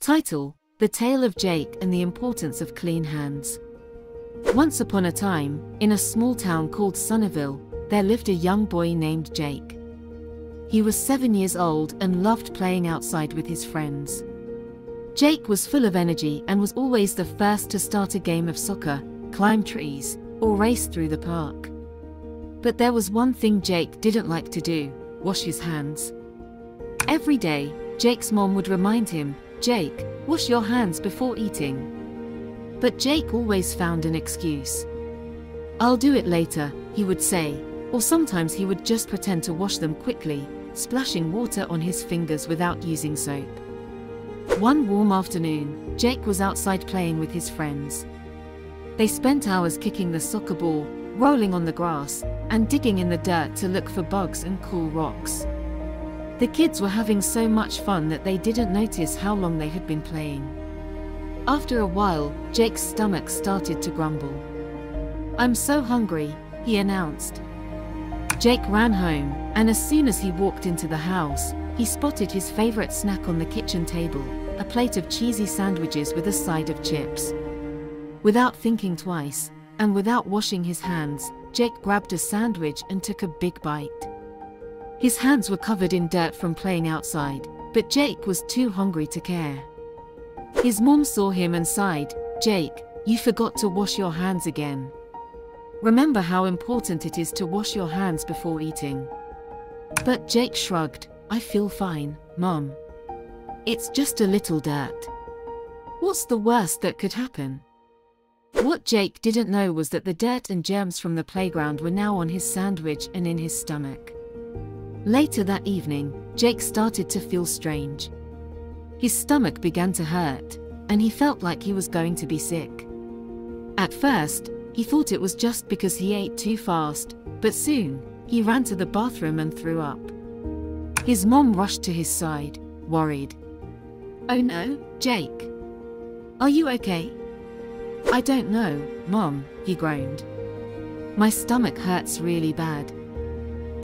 Title: The Tale of Jake and the Importance of Clean Hands. Once upon a time, in a small town called Sunnyvale, there lived a young boy named Jake. He was 7 years old and loved playing outside with his friends. Jake was full of energy and was always the first to start a game of soccer, climb trees, or race through the park. But there was one thing Jake didn't like to do: wash his hands. Every day, Jake's mom would remind him, "Jake, wash your hands before eating." But Jake always found an excuse. "I'll do it later," he would say, or sometimes he would just pretend to wash them quickly, splashing water on his fingers without using soap. One warm afternoon, Jake was outside playing with his friends. They spent hours kicking the soccer ball, rolling on the grass, and digging in the dirt to look for bugs and cool rocks. The kids were having so much fun that they didn't notice how long they had been playing. After a while, Jake's stomach started to grumble. "I'm so hungry," he announced. Jake ran home, and as soon as he walked into the house, he spotted his favorite snack on the kitchen table, a plate of cheesy sandwiches with a side of chips. Without thinking twice, and without washing his hands, Jake grabbed a sandwich and took a big bite. His hands were covered in dirt from playing outside, but Jake was too hungry to care. His mom saw him and sighed, "Jake, you forgot to wash your hands again. Remember how important it is to wash your hands before eating." But Jake shrugged. "I feel fine, Mom. It's just a little dirt. What's the worst that could happen?" What Jake didn't know was that the dirt and germs from the playground were now on his sandwich and in his stomach. Later that evening, Jake started to feel strange. His stomach began to hurt, and he felt like he was going to be sick. At first, he thought it was just because he ate too fast, but soon, he ran to the bathroom and threw up. His mom rushed to his side, worried. "Oh no, Jake. Are you okay?" "I don't know, Mom," he groaned. "My stomach hurts really bad."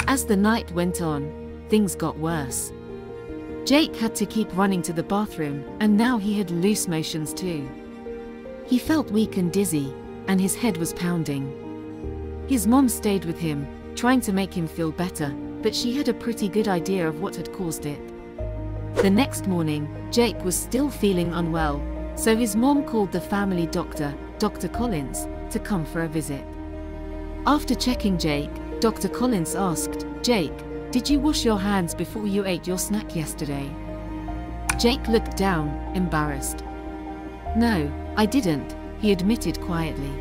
As the night went on, things got worse. Jake had to keep running to the bathroom, and now he had loose motions too. He felt weak and dizzy, and his head was pounding. His mom stayed with him, trying to make him feel better, but she had a pretty good idea of what had caused it. The next morning, Jake was still feeling unwell, so his mom called the family doctor, Dr. Collins, to come for a visit. After checking Jake, Dr. Collins asked, "Jake, did you wash your hands before you ate your snack yesterday?" Jake looked down, embarrassed. "No, I didn't," he admitted quietly.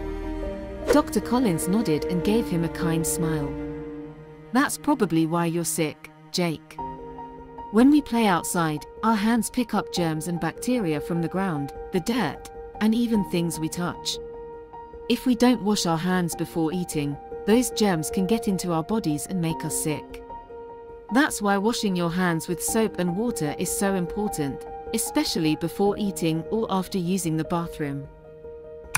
Dr. Collins nodded and gave him a kind smile. "That's probably why you're sick, Jake. When we play outside, our hands pick up germs and bacteria from the ground, the dirt, and even things we touch. If we don't wash our hands before eating, those germs can get into our bodies and make us sick. That's why washing your hands with soap and water is so important, especially before eating or after using the bathroom."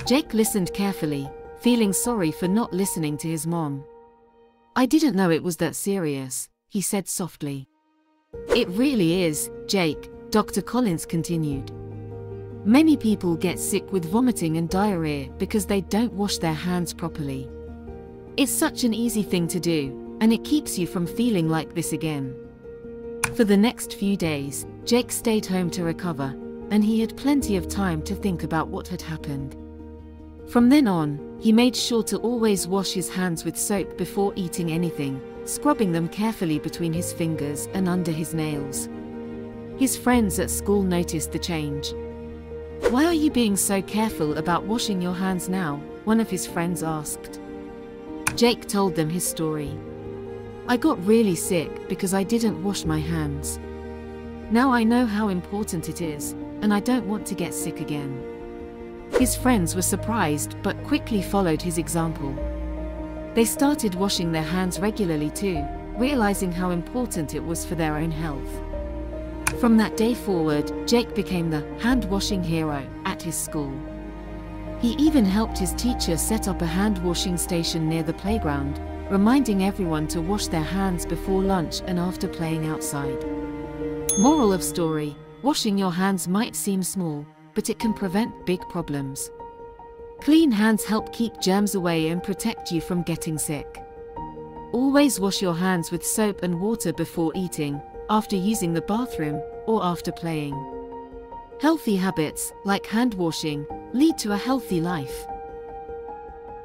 Jake listened carefully, feeling sorry for not listening to his mom. "I didn't know it was that serious," he said softly. "It really is, Jake," Dr. Collins continued. "Many people get sick with vomiting and diarrhea because they don't wash their hands properly. It's such an easy thing to do, and it keeps you from feeling like this again." For the next few days, Jake stayed home to recover, and he had plenty of time to think about what had happened. From then on, he made sure to always wash his hands with soap before eating anything, scrubbing them carefully between his fingers and under his nails. His friends at school noticed the change. "Why are you being so careful about washing your hands now?" one of his friends asked. Jake told them his story. "I got really sick because I didn't wash my hands. Now I know how important it is, and I don't want to get sick again." His friends were surprised but quickly followed his example. They started washing their hands regularly too, realizing how important it was for their own health. From that day forward, Jake became the hand-washing hero at his school. He even helped his teacher set up a hand-washing station near the playground, reminding everyone to wash their hands before lunch and after playing outside. Moral of story: Washing your hands might seem small, but it can prevent big problems. Clean hands help keep germs away and protect you from getting sick. Always wash your hands with soap and water before eating, after using the bathroom, or after playing. Healthy habits, like hand washing, lead to a healthy life.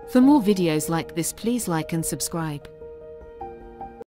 For more videos like this, please like and subscribe.